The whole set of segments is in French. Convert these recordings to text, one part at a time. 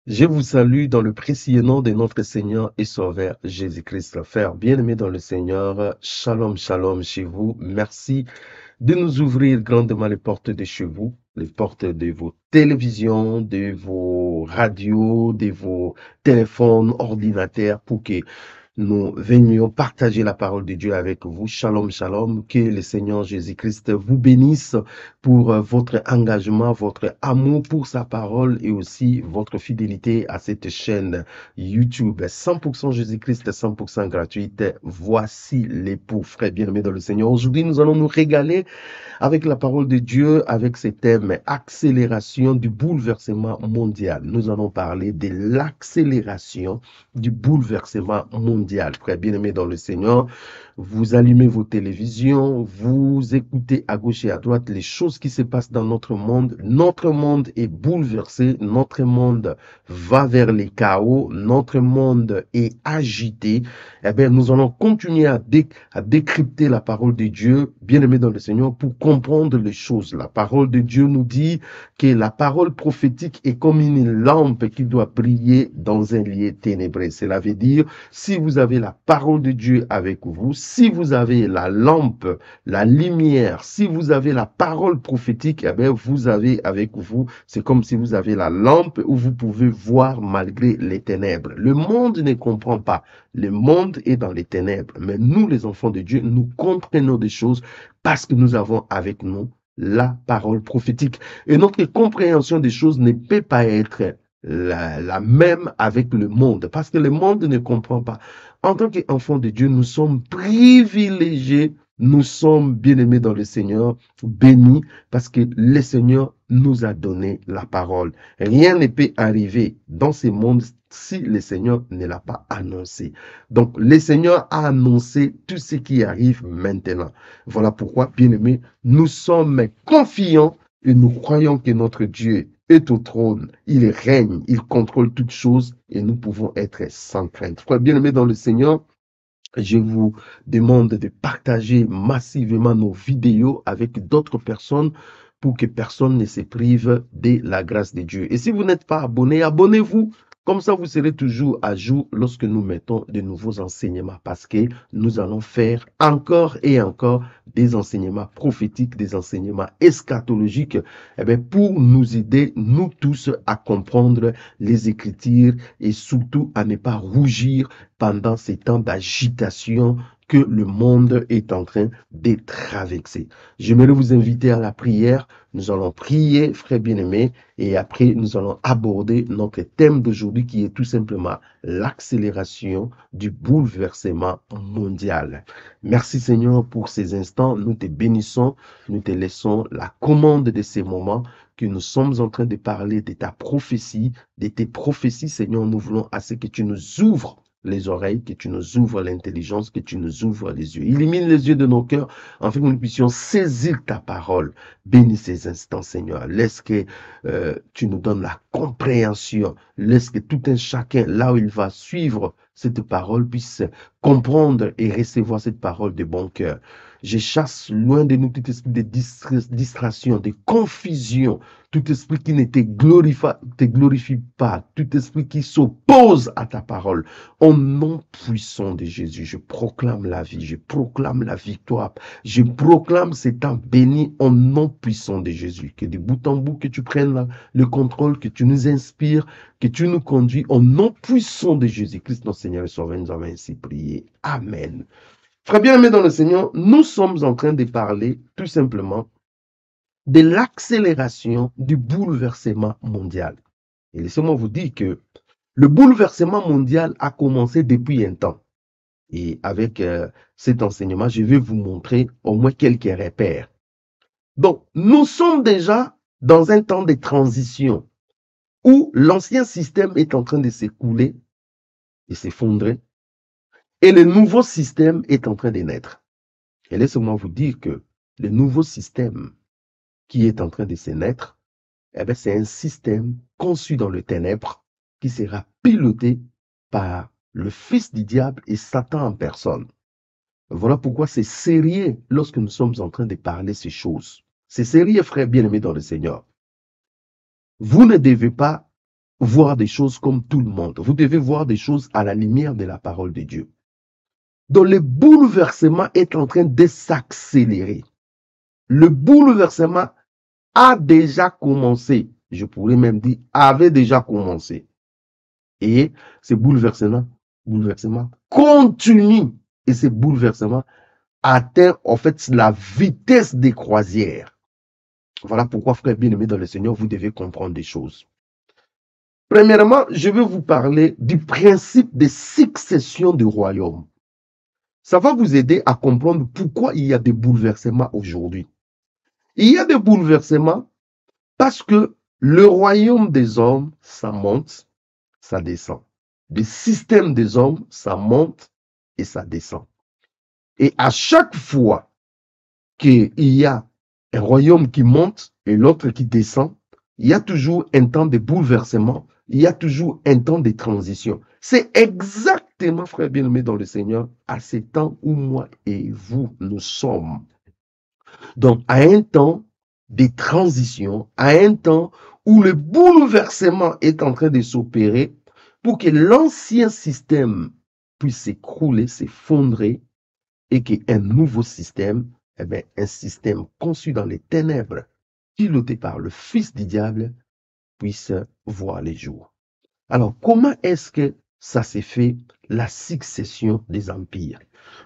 Je vous salue dans le précieux nom de notre Seigneur et Sauveur Jésus-Christ. Frère bien-aimé dans le Seigneur, shalom, shalom chez vous. Merci de nous ouvrir grandement les portes de chez vous, les portes de vos télévisions, de vos radios, de vos téléphones, ordinateurs, pour que nous venions partager la parole de Dieu avec vous. Shalom, shalom. Que le Seigneur Jésus-Christ vous bénisse pour votre engagement, votre amour pour sa parole et aussi votre fidélité à cette chaîne YouTube 100% Jésus-Christ, 100% gratuite. Voici l'époux, frère bien-aimé dans le Seigneur. Aujourd'hui, nous allons nous régaler avec la parole de Dieu, avec ce thème accélération du bouleversement mondial. Nous allons parler de l'accélération du bouleversement mondial. Frère bien-aimé dans le Seigneur, vous allumez vos télévisions, vous écoutez à gauche et à droite les choses qui se passent dans notre monde. Notre monde est bouleversé, notre monde va vers les chaos, notre monde est agité. Eh bien, nous allons continuer à décrypter la parole de Dieu, bien-aimé dans le Seigneur, pour comprendre les choses. La parole de Dieu nous dit que la parole prophétique est comme une lampe qui doit briller dans un lieu ténébreux. Cela veut dire, si vous avez la parole de Dieu avec vous, si vous avez la lampe, la lumière, si vous avez la parole prophétique, eh bien, vous avez avec vous, c'est comme si vous avez la lampe où vous pouvez voir malgré les ténèbres. Le monde ne comprend pas. Le monde est dans les ténèbres, mais nous, les enfants de Dieu, nous comprenons des choses parce que nous avons avec nous la parole prophétique. Et notre compréhension des choses ne peut pas être la même avec le monde, parce que le monde ne comprend pas. En tant qu'enfants de Dieu, nous sommes privilégiés, nous sommes bien-aimés dans le Seigneur, bénis, parce que le Seigneur nous a donné la parole. Rien ne peut arriver dans ce monde si le Seigneur ne l'a pas annoncé. Donc, le Seigneur a annoncé tout ce qui arrive maintenant. Voilà pourquoi, bien-aimés, nous sommes confiants et nous croyons que notre Dieu est au trône. Il règne, il contrôle toutes choses et nous pouvons être sans crainte. Frère bien-aimés dans le Seigneur, je vous demande de partager massivement nos vidéos avec d'autres personnes pour que personne ne se prive de la grâce de Dieu. Et si vous n'êtes pas abonné, abonnez-vous. Comme ça, vous serez toujours à jour lorsque nous mettons de nouveaux enseignements parce que nous allons faire encore et encore des enseignements prophétiques, des enseignements eschatologiques eh bien, pour nous aider, nous tous, à comprendre les Écritures et surtout à ne pas rougir pendant ces temps d'agitation que le monde est en train de traverser. J'aimerais vous inviter à la prière. Nous allons prier, frères bien-aimés, et après nous allons aborder notre thème d'aujourd'hui qui est tout simplement l'accélération du bouleversement mondial. Merci Seigneur pour ces instants. Nous te bénissons, nous te laissons la commande de ces moments que nous sommes en train de parler de ta prophétie, de tes prophéties, Seigneur. Nous voulons à ce que tu nous ouvres les oreilles, que tu nous ouvres l'intelligence, que tu nous ouvres les yeux. Illumine les yeux de nos cœurs, afin que nous puissions saisir ta parole. Bénis ces instants, Seigneur. Laisse que tu nous donnes la compréhension. Laisse que tout un chacun, là où il va suivre cette parole, puisse comprendre et recevoir cette parole de bon cœur. Je chasse loin de nous tout esprit de distraction, de confusion, tout esprit qui ne te glorifie pas, tout esprit qui s'oppose à ta parole. Au nom puissant de Jésus, je proclame la vie, je proclame la victoire, je proclame ces temps bénis au nom puissant de Jésus. Que de bout en bout, que tu prennes le contrôle, que tu nous inspires, que tu nous conduis au nom puissant de Jésus-Christ, notre Seigneur et Sauveur. Nous avons ainsi prié. Amen. Frère bien-aimé dans le Seigneur, nous sommes en train de parler tout simplement de l'accélération du bouleversement mondial. Et laissez-moi vous dire que le bouleversement mondial a commencé depuis un temps. Et avec cet enseignement, je vais vous montrer au moins quelques repères. Donc, nous sommes déjà dans un temps de transition où l'ancien système est en train de s'écouler et s'effondrer et le nouveau système est en train de naître. Et laissez-moi vous dire que le nouveau système qui est en train de se naître, eh bien, c'est un système conçu dans le ténèbre qui sera piloté par le fils du diable et Satan en personne. Voilà pourquoi c'est sérieux lorsque nous sommes en train de parler ces choses. C'est sérieux, frères bien-aimés dans le Seigneur. Vous ne devez pas voir des choses comme tout le monde. Vous devez voir des choses à la lumière de la parole de Dieu. Donc le bouleversement est en train de s'accélérer. Le bouleversement a déjà commencé. Je pourrais même dire avait déjà commencé. Et ce bouleversement continue. Et ce bouleversement atteint en fait la vitesse des croisières. Voilà pourquoi, frère bien-aimé dans le Seigneur, vous devez comprendre des choses. Premièrement, je vais vous parler du principe de succession du royaume. Ça va vous aider à comprendre pourquoi il y a des bouleversements aujourd'hui. Il y a des bouleversements parce que le royaume des hommes, ça monte, ça descend. Le système des hommes, ça monte et ça descend. Et à chaque fois qu'il y a un royaume qui monte et l'autre qui descend, il y a toujours un temps de bouleversement, il y a toujours un temps de transition. C'est exactement, frère bien-aimé dans le Seigneur, à ce temps où moi et vous, nous sommes. Donc, à un temps de transition, à un temps où le bouleversement est en train de s'opérer pour que l'ancien système puisse s'écrouler, s'effondrer et qu'un nouveau système, un système conçu dans les ténèbres, piloté par le fils du diable, puisse voir les jours. Alors, comment est-ce que ça s'est fait, la succession des empires?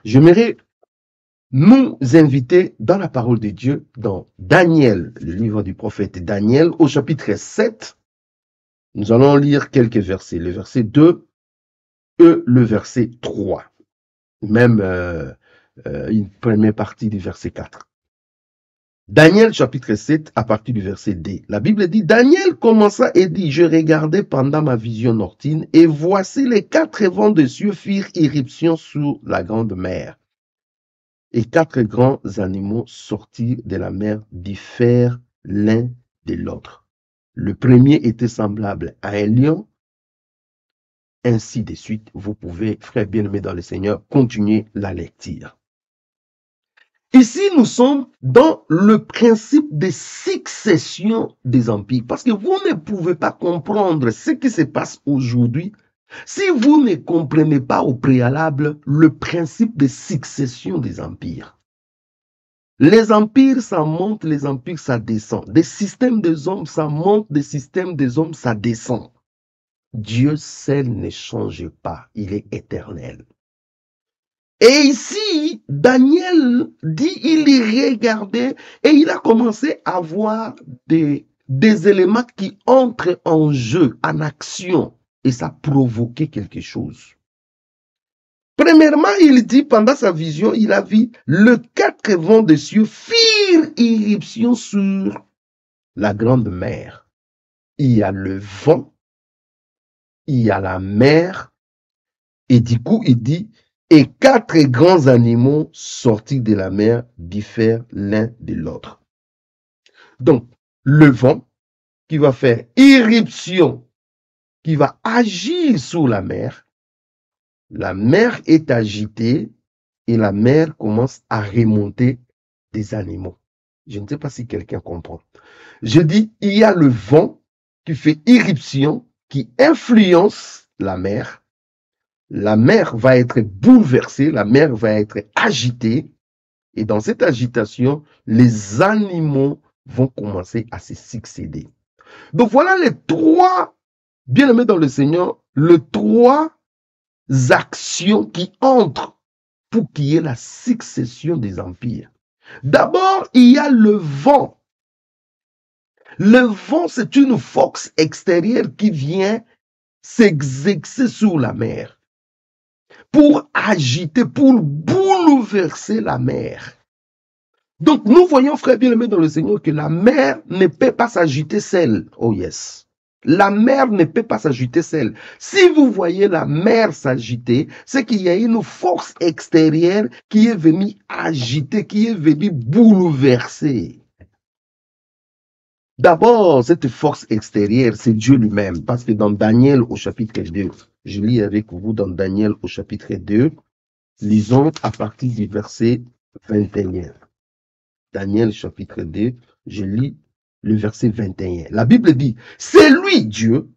J'aimerais nous inviter dans la parole de Dieu, dans Daniel, le livre du prophète Daniel, au chapitre 7. Nous allons lire quelques versets, le verset 2 et le verset 3. Même une première partie du verset 4. Daniel chapitre 7 à partir du verset D. La Bible dit, Daniel commença et dit, je regardais pendant ma vision nocturne et voici les 4 vents de cieux firent irruption sur la grande mer. Et 4 grands animaux sortirent de la mer diffèrent l'un de l'autre. Le premier était semblable à un lion, ainsi de suite. Vous pouvez, frère bien-aimé dans le Seigneur, continuer la lecture. Ici, nous sommes dans le principe de succession des empires. Parce que vous ne pouvez pas comprendre ce qui se passe aujourd'hui si vous ne comprenez pas au préalable le principe de succession des empires. Les empires, ça monte, les empires, ça descend. Des systèmes des hommes, ça monte, des systèmes des hommes, ça descend. Dieu seul ne change pas, il est éternel. Et ici, Daniel dit, il y regardait et il a commencé à voir des éléments qui entrent en jeu, en action. Et ça provoquait quelque chose. Premièrement, il dit, pendant sa vision, il a vu le 4 vents des cieux firent irruption sur la grande mer. Il y a le vent, il y a la mer, et du coup, il dit, et 4 grands animaux sortis de la mer diffèrent l'un de l'autre. Donc, le vent qui va faire irruption, qui va agir sur la mer est agitée et la mer commence à remonter des animaux. Je ne sais pas si quelqu'un comprend. Je dis, il y a le vent qui fait irruption, qui influence la mer. La mer va être bouleversée, la mer va être agitée. Et dans cette agitation, les animaux vont commencer à se succéder. Donc voilà les 3, bien-aimés dans le Seigneur, les 3 actions qui entrent pour qu'il y ait la succession des empires. D'abord, il y a le vent. Le vent, c'est une force extérieure qui vient s'exercer sur la mer pour agiter, pour bouleverser la mer. Donc, nous voyons, frère bien-aimé dans le Seigneur, que la mer ne peut pas s'agiter seule. Oh yes. La mer ne peut pas s'agiter seule. Si vous voyez la mer s'agiter, c'est qu'il y a une force extérieure qui est venue agiter, qui est venue bouleverser. D'abord, cette force extérieure, c'est Dieu lui-même. Parce que dans Daniel au chapitre 2, je lis avec vous dans Daniel au chapitre 2, lisons à partir du verset 21. Daniel chapitre 2, je lis le verset 21. La Bible dit, c'est lui Dieu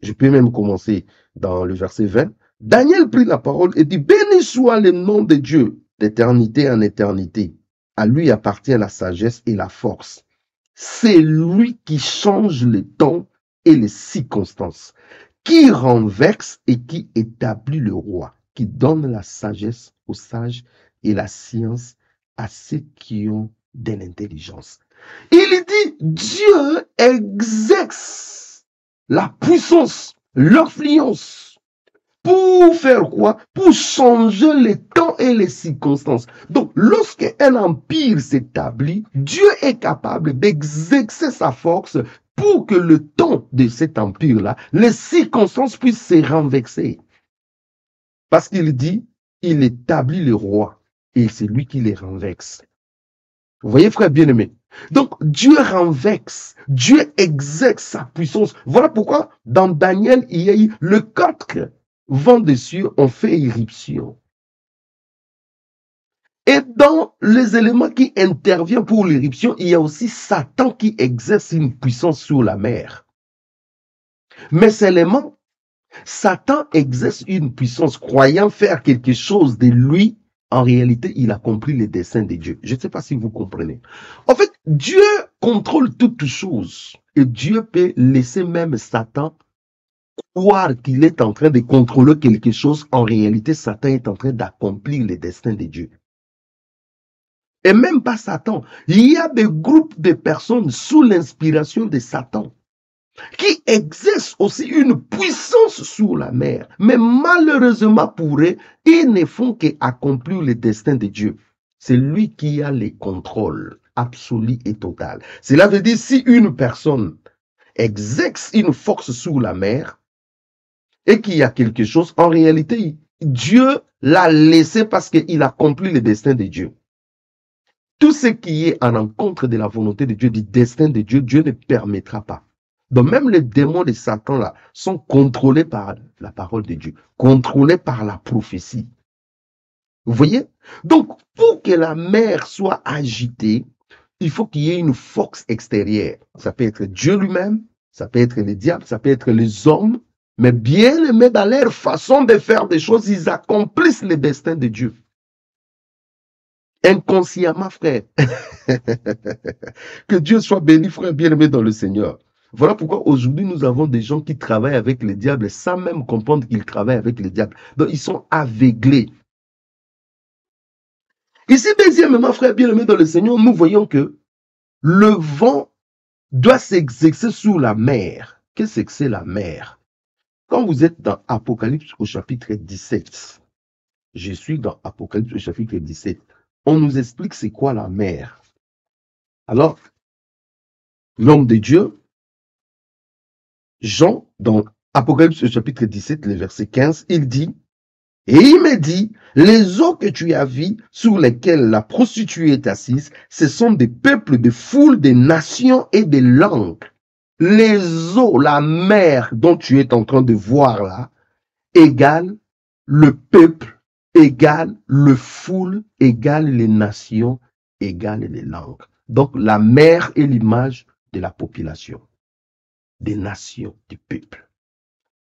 Je peux même commencer dans le verset 20. Daniel prit la parole et dit, béni soit le nom de Dieu d'éternité en éternité. À lui appartient la sagesse et la force. C'est lui qui change le temps et les circonstances, qui renverse et qui établit le roi, qui donne la sagesse aux sages et la science à ceux qui ont de l'intelligence. Il dit, Dieu exerce la puissance, l'influence. Pour faire quoi? Pour changer les temps et les circonstances. Donc, lorsqu'un empire s'établit, Dieu est capable d'exercer sa force pour que le temps de cet empire-là, les circonstances puissent se renverser. Parce qu'il dit, il établit le roi et c'est lui qui les renverse. Vous voyez, frère bien-aimé? Donc, Dieu renverse, Dieu exerce sa puissance. Voilà pourquoi, dans Daniel, il y a eu le 4 vents dessus ont fait éruption. Et dans les éléments qui interviennent pour l'éruption, il y a aussi Satan qui exerce une puissance sur la mer. Mais seulement, Satan exerce une puissance croyant faire quelque chose de lui. En réalité, il a compris les desseins de Dieu. Je ne sais pas si vous comprenez. En fait, Dieu contrôle toutes choses. Et Dieu peut laisser même Satan croire qu'il est en train de contrôler quelque chose. En réalité, Satan est en train d'accomplir les destins de Dieu. Et même pas Satan. Il y a des groupes de personnes sous l'inspiration de Satan qui exercent aussi une puissance sur la mer. Mais malheureusement pour eux, ils ne font qu'accomplir les destins de Dieu. C'est lui qui a les contrôles absolus et total. Cela veut dire si une personne exerce une force sur la mer et qu'il y a quelque chose, en réalité, Dieu l'a laissé parce qu'il accomplit les destins de Dieu. Tout ce qui est en encontre de la volonté de Dieu, du destin de Dieu, Dieu ne permettra pas. Donc même les démons de Satan là sont contrôlés par la parole de Dieu, contrôlés par la prophétie. Vous voyez? Donc pour que la mer soit agitée, il faut qu'il y ait une force extérieure. Ça peut être Dieu lui-même, ça peut être les diables, ça peut être les hommes, mais bien aimés dans leur façon de faire des choses, ils accomplissent le destin de Dieu. Inconsciemment, frère. Que Dieu soit béni, frère bien-aimé dans le Seigneur. Voilà pourquoi aujourd'hui nous avons des gens qui travaillent avec les diables sans même comprendre qu'ils travaillent avec les diables. Donc ils sont aveuglés. Ici, deuxièmement, frère bien-aimé dans le Seigneur, nous voyons que le vent doit s'exercer sur la mer. Qu'est-ce que c'est la mer? Quand vous êtes dans Apocalypse au chapitre 17, je suis dans Apocalypse au chapitre 17, on nous explique c'est quoi la mer. Alors, l'homme de Dieu, Jean, dans Apocalypse au chapitre 17, le verset 15, il dit, et il me dit, les eaux que tu as vues sur lesquelles la prostituée est assise, ce sont des peuples, des foules, des nations et des langues. Les eaux, la mer dont tu es en train de voir là, égale le peuple, égale le foule, égale les nations, égale les langues. Donc la mer est l'image de la population, des nations, du peuple.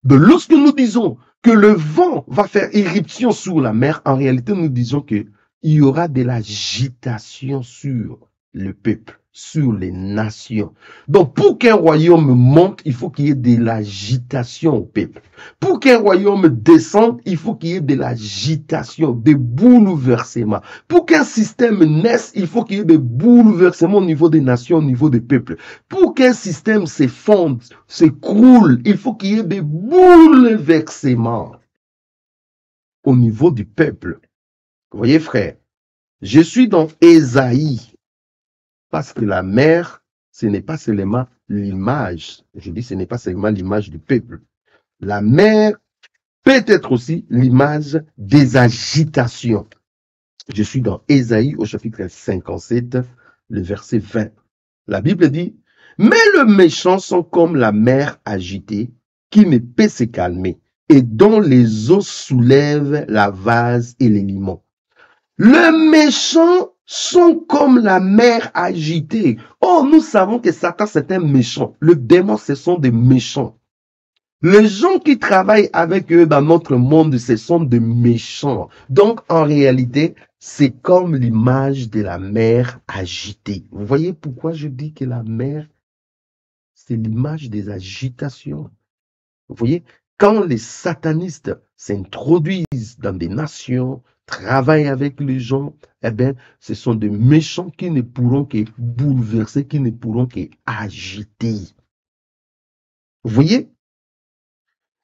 Donc lorsque nous disons que le vent va faire éruption sur la mer, en réalité nous disons qu'il y aura de l'agitation sur le peuple, sur les nations. Donc pour qu'un royaume monte, il faut qu'il y ait de l'agitation au peuple. Pour qu'un royaume descende, il faut qu'il y ait de l'agitation, des bouleversements. Pour qu'un système naisse, il faut qu'il y ait des bouleversements au niveau des nations, au niveau des peuples. Pour qu'un système s'effondre, s'écroule, il faut qu'il y ait des bouleversements au niveau du peuple. Vous voyez, frère, je suis dans Ésaïe. Parce que la mer, ce n'est pas seulement l'image. Je dis, ce n'est pas seulement l'image du peuple. La mer peut être aussi l'image des agitations. Je suis dans Ésaïe au chapitre 57, le verset 20. La Bible dit, mais les méchants sont comme la mer agitée qui ne peut se calmer et dont les eaux soulèvent la vase et les limons. Les méchants sont comme la mer agitée. Oh, nous savons que Satan, c'est un méchant. Le démon, ce sont des méchants. Les gens qui travaillent avec eux dans notre monde, ce sont des méchants. Donc, en réalité, c'est comme l'image de la mer agitée. Vous voyez pourquoi je dis que la mer, c'est l'image des agitations. Vous voyez, quand les satanistes s'introduisent dans des nations, travaillent avec les gens, eh bien, ce sont des méchants qui ne pourront que bouleverser, qui ne pourront que agiter. Vous voyez?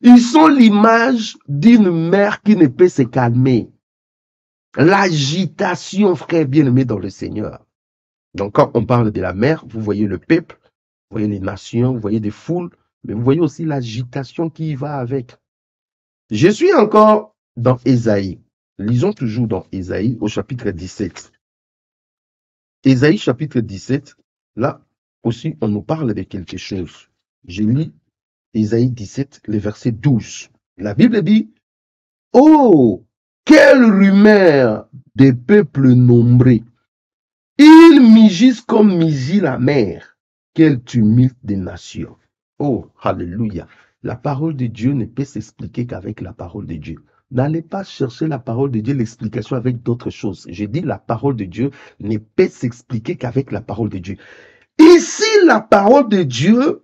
Ils sont l'image d'une mer qui ne peut se calmer. L'agitation, frère bien-aimé dans le Seigneur. Donc, quand on parle de la mer, vous voyez le peuple, vous voyez les nations, vous voyez des foules, mais vous voyez aussi l'agitation qui y va avec. Je suis encore dans Ésaïe. Lisons toujours dans Ésaïe au chapitre 17. Ésaïe chapitre 17, là aussi, on nous parle de quelque chose. Je lis Ésaïe 17, le verset 12. La Bible dit, « Oh, quelle rumeur des peuples nombreux! Ils mugissent comme mugit la mer. Quel tumulte des nations! » Oh, alléluia! La parole de Dieu ne peut s'expliquer qu'avec la parole de Dieu. N'allez pas chercher la parole de Dieu, l'explication avec d'autres choses. J'ai dit la parole de Dieu ne peut s'expliquer qu'avec la parole de Dieu. Ici, la parole de Dieu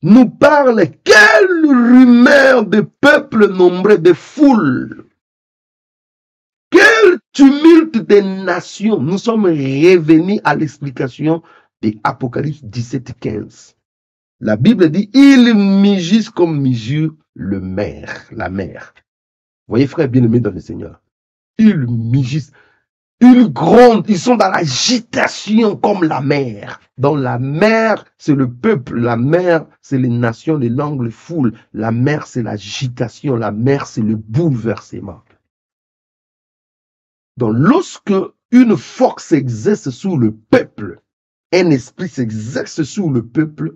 nous parle quelle rumeur de peuples nombreux, de foules. Quel tumulte des nations. Nous sommes revenus à l'explication de Apocalypse 17, 15. La Bible dit, ils mugissent comme mugit la mer. Vous voyez, frère bien-aimé dans le Seigneur, ils mugissent, ils grondent, ils sont dans l'agitation comme la mer. Dans la mer, c'est le peuple, la mer, c'est les nations, les langues, les foules. La mer, c'est l'agitation, la mer, c'est le bouleversement. Donc, lorsque une force s'exerce sur le peuple, un esprit s'exerce sur le peuple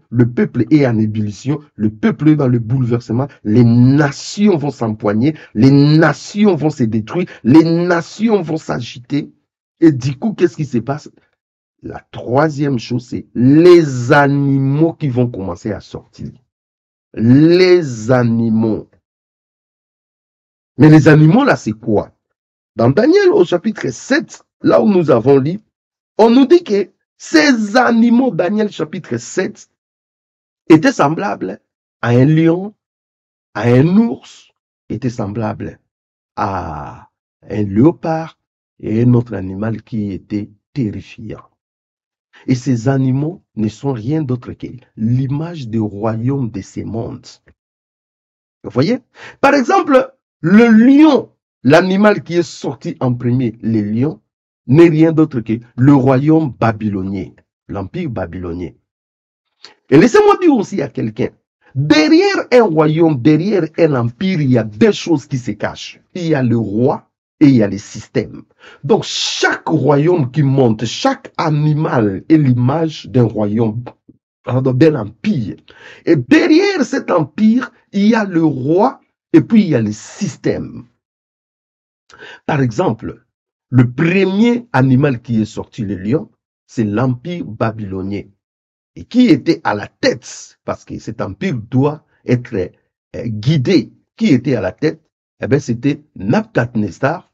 est en ébullition, le peuple est dans le bouleversement, les nations vont s'empoigner, les nations vont se détruire, les nations vont s'agiter. Et du coup, qu'est-ce qui se passe? La troisième chose, c'est les animaux qui vont commencer à sortir. Les animaux. Mais les animaux, là, c'est quoi? Dans Daniel, au chapitre 7, là où nous avons lu, on nous dit que ces animaux, Daniel chapitre 7, étaient semblables à un lion, à un ours, étaient semblables à un léopard et un autre animal qui était terrifiant. Et ces animaux ne sont rien d'autre que l'image du royaume de ces mondes. Vous voyez? Par exemple, le lion, l'animal qui est sorti en premier, le lion, n'est rien d'autre que le royaume babylonien, l'empire babylonien. Et laissez-moi dire aussi à quelqu'un, derrière un royaume, derrière un empire, il y a deux choses qui se cachent. Il y a le roi et il y a les systèmes. Donc, chaque royaume qui monte, chaque animal est l'image d'un royaume, d'un empire. Et derrière cet empire, il y a le roi et puis il y a les systèmes. Par exemple, le premier animal qui est sorti, le lion, c'est l'empire babylonien. Et qui était à la tête, parce que cet empire doit être guidé. Qui était à la tête? Eh bien, c'était Nabuchodonosor.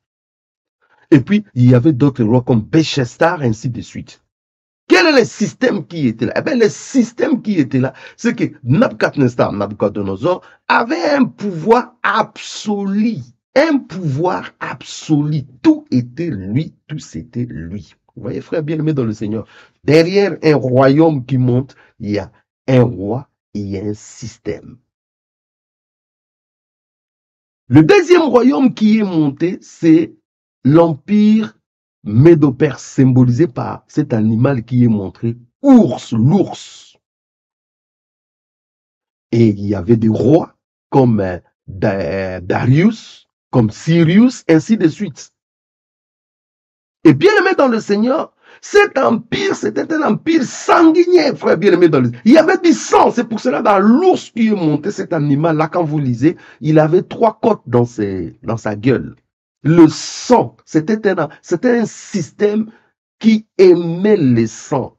Et puis, il y avait d'autres rois comme Béchestar, ainsi de suite. Quel est le système qui était là? Eh bien, le système qui était là, c'est que Nabuchodonosor avait un pouvoir absolu. Un pouvoir absolu. Tout était lui, tout c'était lui. Vous voyez, frère bien-aimé dans le Seigneur, derrière un royaume qui monte, il y a un roi et il y a un système. Le deuxième royaume qui est monté, c'est l'empire médo-perse, symbolisé par cet animal qui est montré, l'ours. Et il y avait des rois comme Darius, comme Sirius, ainsi de suite. Et bien aimé dans le Seigneur, cet empire, c'était un empire sanguinaire, frère bien aimé dans le Seigneur. Il y avait du sang, c'est pour cela dans l'ours qui est monté, cet animal-là, quand vous lisez, il avait 3 côtes dans sa gueule. Le sang, c'était un système qui aimait le sang.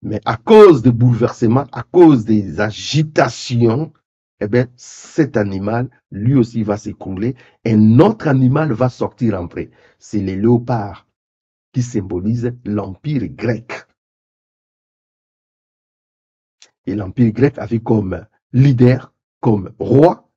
Mais à cause des bouleversements, à cause des agitations, eh bien, cet animal, lui aussi, va s'écrouler. Un autre animal va sortir en prêt. C'est les léopards qui symbolisent l'Empire grec. Et l'Empire grec avait comme leader, comme roi,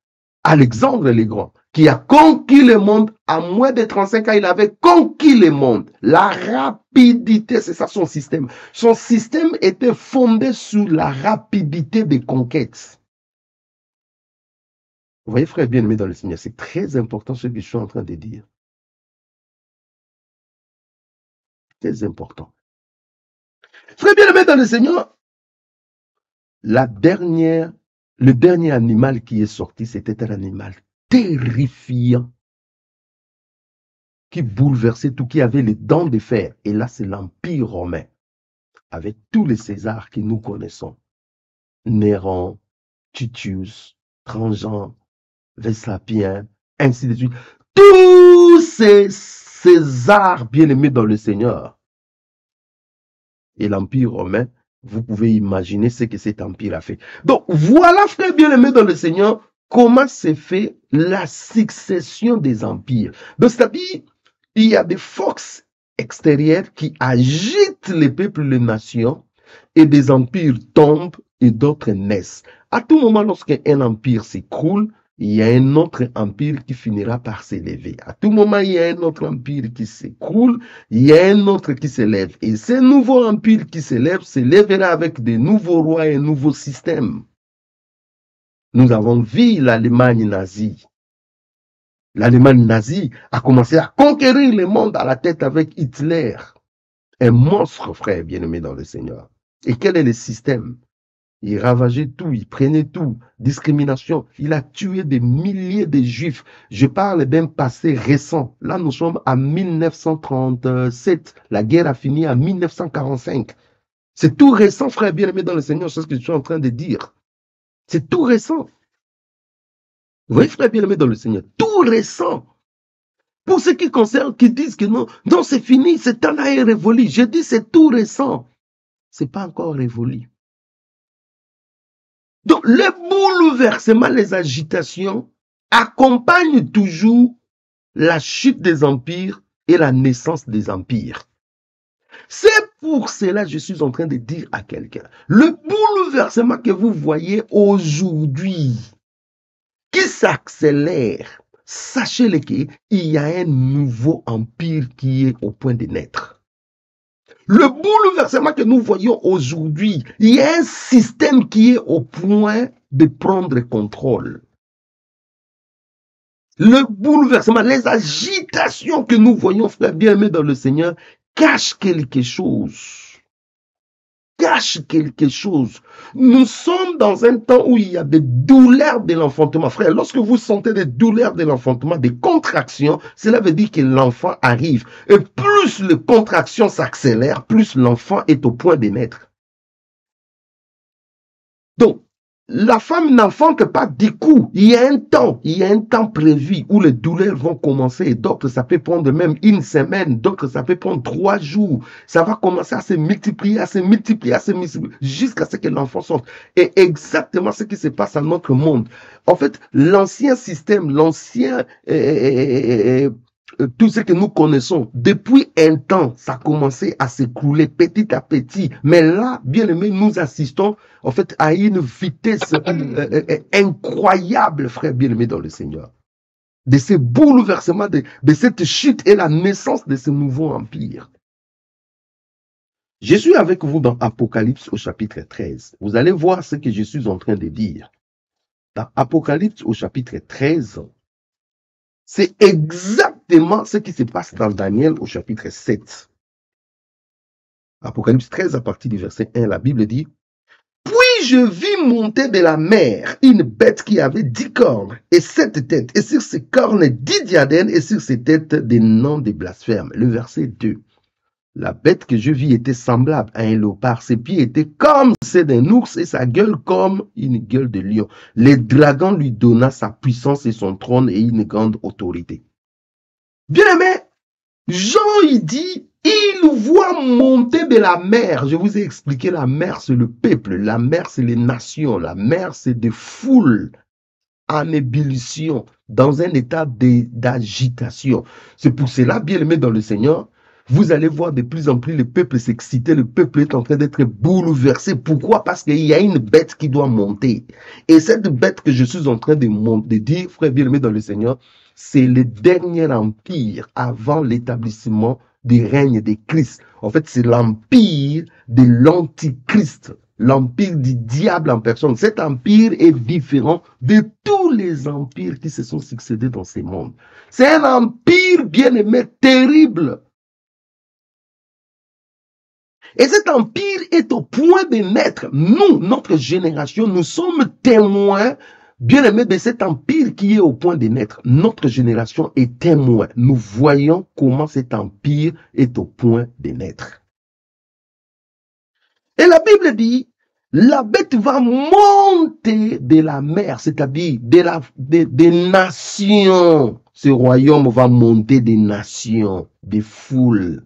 Alexandre le Grand, qui a conquis le monde. À moins de 35 ans, il avait conquis le monde. La rapidité, c'est ça son système. Son système était fondé sur la rapidité des conquêtes. Vous voyez, frère bien-aimé dans le Seigneur, c'est très important ce que je suis en train de dire. Très important. Frère bien-aimé dans le Seigneur, le dernier animal qui est sorti, c'était un animal terrifiant, qui bouleversait tout, qui avait les dents de fer. Et là, c'est l'Empire romain, avec tous les Césars que nous connaissons. Néron, Titius, Trajan, Vespasien, ainsi de suite. Tous ces Césars bien-aimés dans le Seigneur. Et l'Empire romain, vous pouvez imaginer ce que cet empire a fait. Donc, voilà, frère bien-aimé dans le Seigneur, comment s'est fait la succession des empires. Donc, c'est-à-dire, il y a des forces extérieures qui agitent les peuples, les nations, et des empires tombent et d'autres naissent. À tout moment, lorsqu'un empire s'écroule, il y a un autre empire qui finira par s'élever. À tout moment, il y a un autre empire qui s'écroule, il y a un autre qui s'élève. Et ce nouveau empire qui s'élèvera avec de nouveaux rois et un nouveau système. Nous avons vu l'Allemagne nazie. L'Allemagne nazie a commencé à conquérir le monde à la tête avec Hitler. Un monstre, frère bien-aimé dans le Seigneur. Et quel est le système? Il ravageait tout, il prenait tout, discrimination. Il a tué des milliers de juifs. Je parle d'un passé récent. Là, nous sommes en 1937. La guerre a fini en 1945. C'est tout récent, frère bien-aimé dans le Seigneur, c'est ce que je suis en train de dire. C'est tout récent. Vous voyez, frère bien-aimé dans le Seigneur, tout récent. Pour ceux qui concernent, qui disent que non, non, c'est fini, ce temps-là est révolu. Je dis c'est tout récent. C'est pas encore révolu. Donc, les bouleversements, les agitations accompagnent toujours la chute des empires et la naissance des empires. C'est pour cela que je suis en train de dire à quelqu'un, le bouleversement que vous voyez aujourd'hui, qui s'accélère, sachez-le qu'il y a un nouveau empire qui est au point de naître. Le bouleversement que nous voyons aujourd'hui, il y a un système qui est au point de prendre contrôle. Le bouleversement, les agitations que nous voyons, frère bien-aimé dans le Seigneur, cachent quelque chose. Cache quelque chose. Nous sommes dans un temps où il y a des douleurs de l'enfantement. Frère, lorsque vous sentez des douleurs de l'enfantement, des contractions, cela veut dire que l'enfant arrive. Et plus les contractions s'accélèrent, plus l'enfant est au point de naître. Donc, la femme n'enfante pas du coup. Il y a un temps prévu où les douleurs vont commencer. Et d'autres, ça peut prendre même une semaine. D'autres, ça peut prendre 3 jours. Ça va commencer à se multiplier, jusqu'à ce que l'enfant sorte. Et exactement ce qui se passe dans notre monde. En fait, l'ancien système, tout ce que nous connaissons, depuis un temps, ça a commencé à s'écrouler petit à petit. Mais là, bien aimé, nous assistons en fait à une vitesse incroyable, frère bien aimé dans le Seigneur. De ces bouleversements, de cette chute et la naissance de ce nouveau empire. Je suis avec vous dans Apocalypse au chapitre 13. Vous allez voir ce que je suis en train de dire. Dans Apocalypse au chapitre 13, c'est exactement ce qui se passe dans Daniel au chapitre 7. Apocalypse 13, à partir du verset 1, la Bible dit: Puis je vis monter de la mer une bête qui avait 10 cornes et 7 têtes, et sur ses cornes 10 diadèmes, et sur ses têtes des noms de blasphèmes. Le verset 2. La bête que je vis était semblable à un léopard. Ses pieds étaient comme ceux d'un ours et sa gueule comme une gueule de lion. Le dragon lui donna sa puissance et son trône et une grande autorité. Bien aimé, Jean, il dit, Il voit monter de la mer. Je vous ai expliqué, la mer, c'est le peuple. La mer, c'est les nations. La mer, c'est des foules en ébullition, dans un état d'agitation. C'est pour cela, bien aimé dans le Seigneur, vous allez voir de plus en plus le peuple s'exciter, le peuple est en train d'être bouleversé. Pourquoi? Parce qu'il y a une bête qui doit monter. Et cette bête que je suis en train de dire, frère bien aimé dans le Seigneur, c'est le dernier empire avant l'établissement du règne de Christ. En fait, c'est l'empire de l'antichrist, l'empire du diable en personne. Cet empire est différent de tous les empires qui se sont succédés dans ces mondes. C'est un empire, bien aimé, terrible. Et cet empire est au point de naître. Nous, notre génération, nous sommes témoins, bien aimés, de cet empire qui est au point de naître. Notre génération est témoin. Nous voyons comment cet empire est au point de naître. Et la Bible dit, la bête va monter de la mer, c'est-à-dire des nations. Ce royaume va monter des nations, des foules.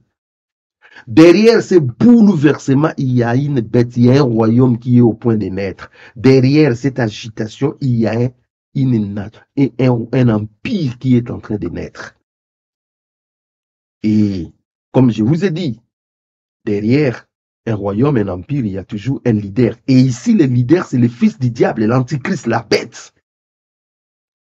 Derrière ces bouleversements, il y a une bête, il y a un royaume qui est au point de naître. Derrière cette agitation, il y a un empire qui est en train de naître. Et comme je vous ai dit, derrière un royaume, un empire, il y a toujours un leader. Et ici, le leader, c'est le fils du diable, l'antichrist, la bête,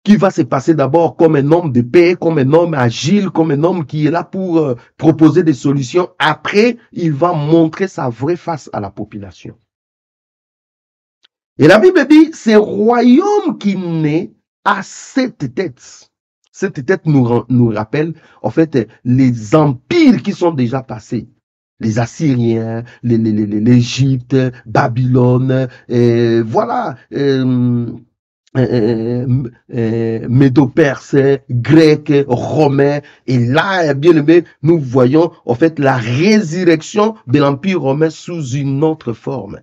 qui va se passer d'abord comme un homme de paix, comme un homme agile, comme un homme qui est là pour proposer des solutions. Après, il va montrer sa vraie face à la population. Et la Bible dit, c'est un royaume qui naît à sept têtes. Cette tête nous rappelle, en fait, les empires qui sont déjà passés. Les Assyriens, l'Égypte, Babylone, voilà, Médo-Perse, Grec, Romain. Et là, bien aimé, nous voyons en fait la résurrection de l'Empire romain sous une autre forme.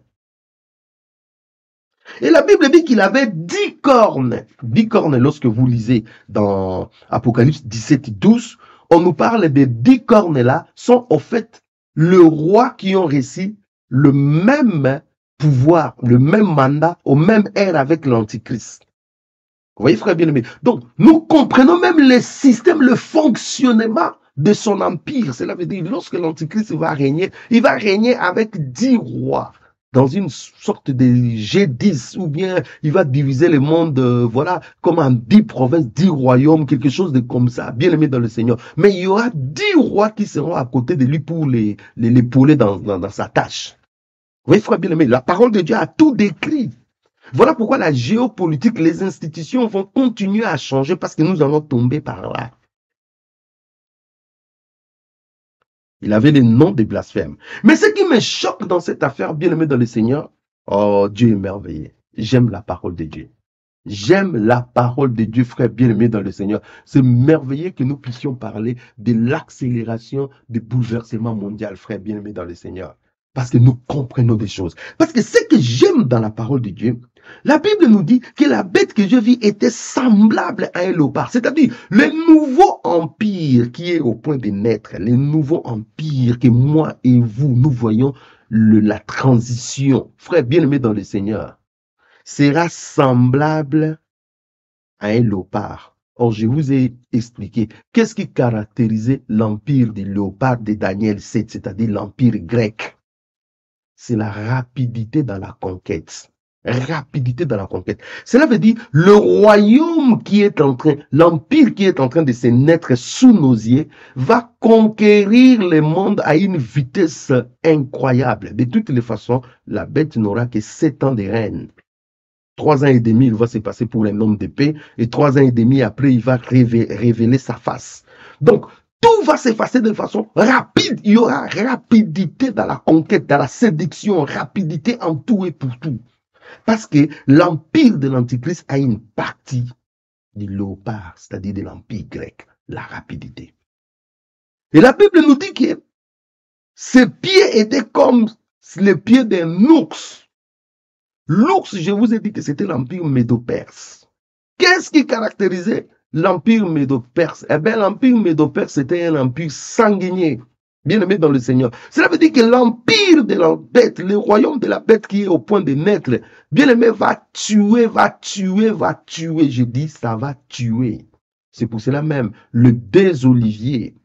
Et la Bible dit qu'il avait 10 cornes. 10 cornes, lorsque vous lisez dans Apocalypse 17, 12, on nous parle des 10 cornes-là, sont en fait le roi qui ont réussi le même pouvoir, le même mandat, au même ère avec l'Antichrist. Vous voyez, frère bien-aimé? Donc, nous comprenons même le système, le fonctionnement de son empire. Cela veut dire, lorsque l'Antichrist va régner, il va régner avec 10 rois dans une sorte de G10, ou bien il va diviser le monde, voilà, comme en 10 provinces, 10 royaumes, quelque chose de comme ça, bien aimé dans le Seigneur. Mais il y aura 10 rois qui seront à côté de lui pour l'épauler dans sa tâche. Vous voyez, frère bien aimé, la parole de Dieu a tout décrit. Voilà pourquoi la géopolitique, les institutions vont continuer à changer parce que nous allons tomber par là. Il avait le nom de blasphème. Mais ce qui me choque dans cette affaire, bien aimé dans le Seigneur, oh, Dieu est merveilleux. J'aime la parole de Dieu. J'aime la parole de Dieu, frère bien-aimé dans le Seigneur. C'est merveilleux que nous puissions parler de l'accélération du bouleversement mondial, frère bien-aimé dans le Seigneur. Parce que nous comprenons des choses. Parce que ce que j'aime dans la parole de Dieu, la Bible nous dit que la bête que je vis était semblable à un léopard. C'est-à-dire, le nouveau empire qui est au point de naître, le nouveau empire que moi et vous, nous voyons la transition, frère bien-aimé dans le Seigneur, sera semblable à un léopard. Or, je vous ai expliqué qu'est-ce qui caractérisait l'empire du léopard de Daniel 7, c'est-à-dire l'empire grec. C'est la rapidité dans la conquête. Rapidité dans la conquête. Cela veut dire le royaume qui est en train, l'empire qui est en train de se naître sous nos yeux va conquérir le monde à une vitesse incroyable. De toutes les façons, la bête n'aura que 7 ans de règne. 3 ans et demi, il va se passer pour un homme de paix, et 3 ans et demi après, il va révéler sa face. Donc, tout va s'effacer de façon rapide. Il y aura rapidité dans la conquête, dans la séduction, rapidité en tout et pour tout. Parce que l'empire de l'Antichrist a une partie du léopard, c'est-à-dire de l'empire grec, la rapidité. Et la Bible nous dit que ses pieds étaient comme les pieds d'un ours. L'ours, je vous ai dit que c'était l'empire médo-perse. Qu'est-ce qui caractérisait l'empire médo-perse? Eh bien, l'empire médo-perse, c'était un empire sanguinier. Bien-aimé dans le Seigneur. Cela veut dire que l'empire de la bête, le royaume de la bête qui est au point de naître, bien-aimé, va tuer, va tuer, va tuer. Je dis, ça va tuer. C'est pour cela même, le deux oliviers,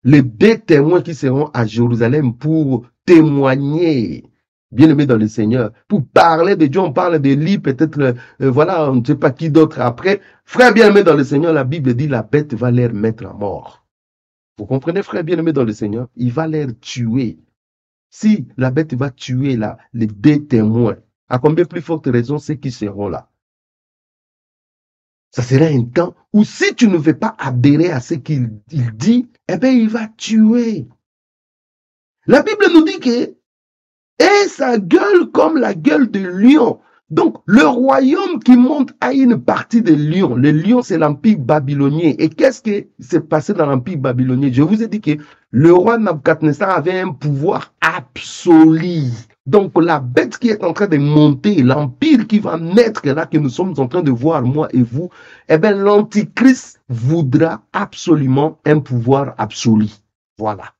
les deux témoins qui seront à Jérusalem pour témoigner, bien-aimé dans le Seigneur, pour parler de Dieu, on parle d'Élie, peut-être, voilà, on ne sait pas qui d'autre après. Frère bien-aimé dans le Seigneur, la Bible dit, la bête va les mettre à mort. Vous comprenez, frère bien-aimé dans le Seigneur? Il va les tuer. Si la bête va tuer là, les deux témoins, à combien plus forte raison ceux qui seront là? Ça sera un temps où si tu ne veux pas adhérer à ce qu'il dit, eh bien, il va tuer. La Bible nous dit que, et sa gueule comme la gueule de lion. Donc, le royaume qui monte à une partie des lions. Le lion, c'est l'empire babylonien. Et qu'est-ce qui s'est passé dans l'empire babylonien? Je vous ai dit que le roi Nabucodonosor avait un pouvoir absolu. Donc, la bête qui est en train de monter, l'empire qui va naître là, que nous sommes en train de voir, moi et vous, eh bien, l'antichrist voudra absolument un pouvoir absolu. Voilà.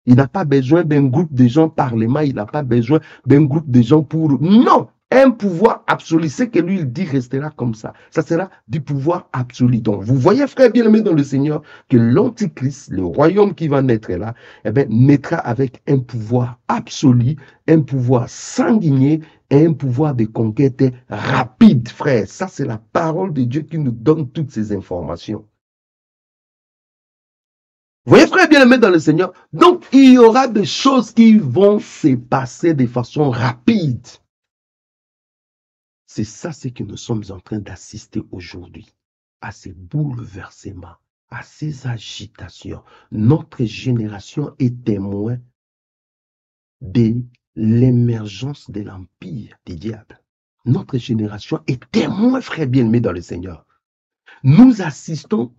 Il n'a pas besoin d'un groupe de gens parlement, il n'a pas besoin d'un groupe de gens pour... Non! Un pouvoir absolu. Ce que lui, il dit restera comme ça. Ça sera du pouvoir absolu. Donc, vous voyez, frère bien-aimé dans le Seigneur, que l'Antichrist, le royaume qui va naître là, eh bien, naîtra avec un pouvoir absolu, un pouvoir sanguinier et un pouvoir de conquête rapide, frère. Ça, c'est la parole de Dieu qui nous donne toutes ces informations. Vous voyez, frère bien-aimé dans le Seigneur, donc il y aura des choses qui vont se passer de façon rapide. C'est ça ce que nous sommes en train d'assister aujourd'hui, à ces bouleversements, à ces agitations. Notre génération est témoin de l'émergence de l'empire des diables. Notre génération est témoin, frère bien-aimé dans le Seigneur. Nous assistons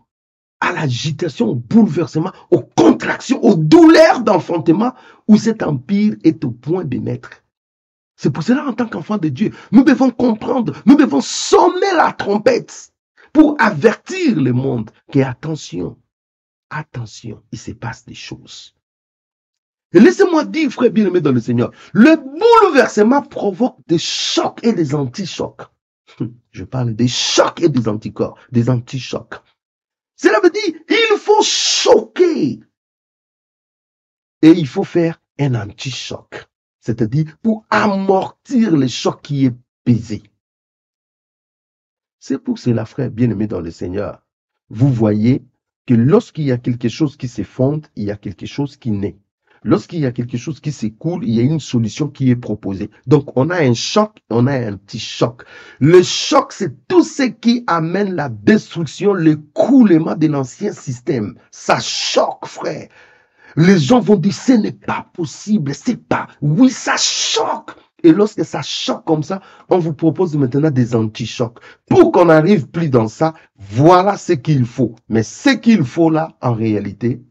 à l'agitation, au bouleversement, aux contractions, aux douleurs d'enfantement où cet empire est au point de naître. C'est pour cela, en tant qu'enfant de Dieu, nous devons comprendre, nous devons sonner la trompette pour avertir le monde que attention, attention, il se passe des choses. Et laissez-moi dire, frère bien-aimé dans le Seigneur, le bouleversement provoque des chocs et des antichocs. Je parle des chocs et des anticorps, des antichocs. Cela veut dire il faut choquer et il faut faire un anti-choc. C'est-à-dire pour amortir le choc qui est pesé. C'est pour cela, frère bien-aimé dans le Seigneur, vous voyez que lorsqu'il y a quelque chose qui s'effondre, il y a quelque chose qui naît. Lorsqu'il y a quelque chose qui s'écoule, il y a une solution qui est proposée. Donc, on a un choc, on a un petit choc. Le choc, c'est tout ce qui amène la destruction, l'écoulement de l'ancien système. Ça choque, frère. Les gens vont dire, ce n'est pas possible, c'est pas... Oui, ça choque. Et lorsque ça choque comme ça, on vous propose maintenant des anti-chocs. Pour qu'on n'arrive plus dans ça, voilà ce qu'il faut. Mais ce qu'il faut là, en réalité,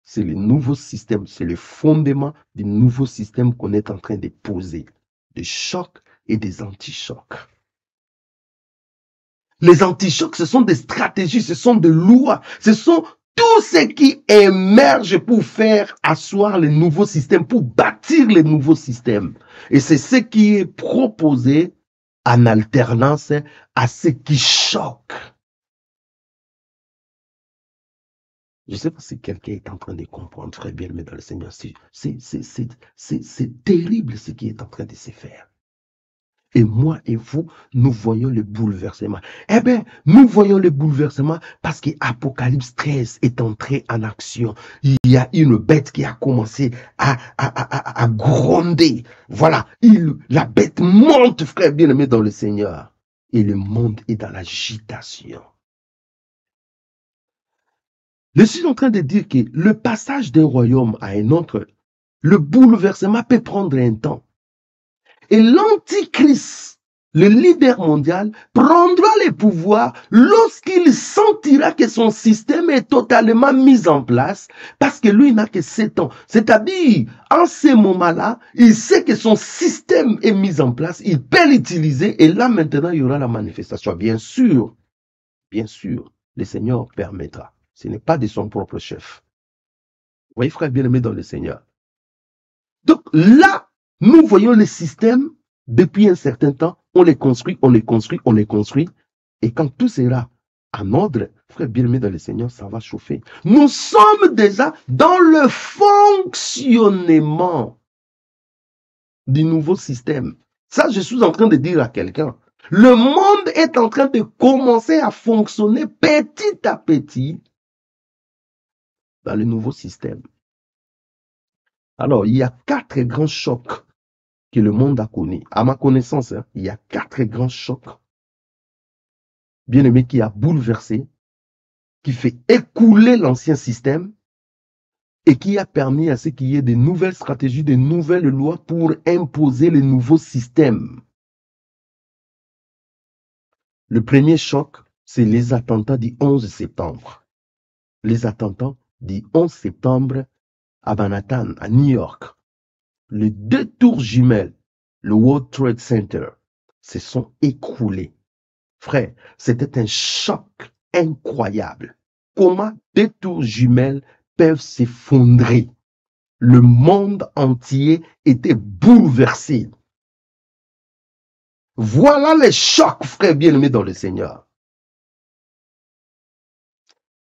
c'est le nouveau système, c'est le fondement du nouveau système qu'on est en train de poser. Des chocs et des anti-chocs. Les anti-chocs, ce sont des stratégies, ce sont des lois, ce sont tout ce qui émerge pour faire asseoir les nouveaux systèmes, pour bâtir les nouveaux systèmes. Et c'est ce qui est proposé en alternance à ce qui choque. Je ne sais pas si quelqu'un est en train de comprendre très bien, mais dans le Seigneur, c'est terrible ce qui est en train de se faire. Et moi et vous, nous voyons le bouleversement. Eh bien, nous voyons le bouleversement parce que Apocalypse 13 est entré en action. Il y a une bête qui a commencé à gronder. Voilà, la bête monte, frère bien-aimé, dans le Seigneur. Et le monde est dans l'agitation. Je suis en train de dire que le passage d'un royaume à un autre, le bouleversement peut prendre un temps. Et l'Antichrist, le leader mondial, prendra les pouvoirs lorsqu'il sentira que son système est totalement mis en place, parce que lui n'a que 7 ans. C'est-à-dire, en ce moment-là, il sait que son système est mis en place, il peut l'utiliser, et là maintenant, il y aura la manifestation. Bien sûr, le Seigneur permettra. Ce n'est pas de son propre chef. voyez, frère bien-aimé dans le Seigneur. Donc là, nous voyons les systèmes depuis un certain temps, on les construit, on les construit, on les construit. Et quand tout sera en ordre, frère bien-aimé dans le Seigneur, ça va chauffer. Nous sommes déjà dans le fonctionnement du nouveau système. Ça, je suis en train de dire à quelqu'un. Le monde est en train de commencer à fonctionner petit à petit dans le nouveau système. Alors, il y a 4 grands chocs que le monde a connus. À ma connaissance, il y a 4 grands chocs, bien aimé, qui a bouleversé, qui fait écouler l'ancien système et qui a permis à ce qu'il y ait de nouvelles stratégies, de nouvelles lois pour imposer le nouveau système. Le premier choc, c'est les attentats du 11 septembre. Les attentats du 11 septembre à Manhattan, à New York. Les 2 tours jumelles, le World Trade Center, se sont écroulés. Frère, c'était un choc incroyable. Comment 2 tours jumelles peuvent s'effondrer? Le monde entier était bouleversé. Voilà les chocs, frère bien-aimé dans le Seigneur.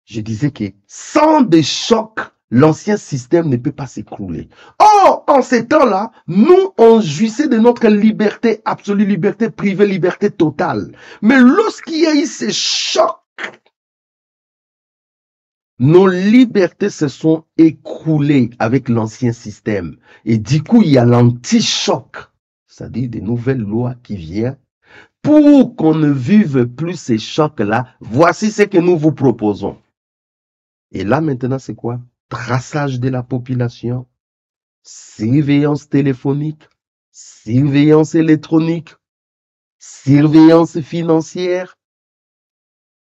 Je disais que sans des chocs, l'ancien système ne peut pas s'écrouler. Or, en ces temps-là, nous, on jouissait de notre liberté absolue, liberté privée, liberté totale. Mais lorsqu'il y a eu ces chocs, nos libertés se sont écroulées avec l'ancien système. Et du coup, il y a l'anti-choc, c'est-à-dire des nouvelles lois qui viennent. Pour qu'on ne vive plus ces chocs-là, voici ce que nous vous proposons. Et là, maintenant, c'est quoi? Traçage de la population, surveillance téléphonique, surveillance électronique, surveillance financière.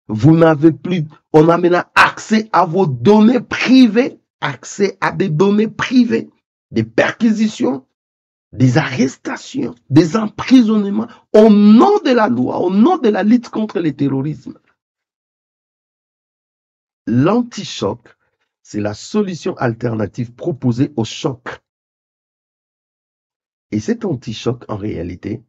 Vous n'avez plus, on a maintenant accès à vos données privées, accès à des données privées, des perquisitions, des arrestations, des emprisonnements au nom de la loi, au nom de la lutte contre le terrorisme. L'anti-choc, c'est la solution alternative proposée au choc. Et cet anti-choc, en réalité,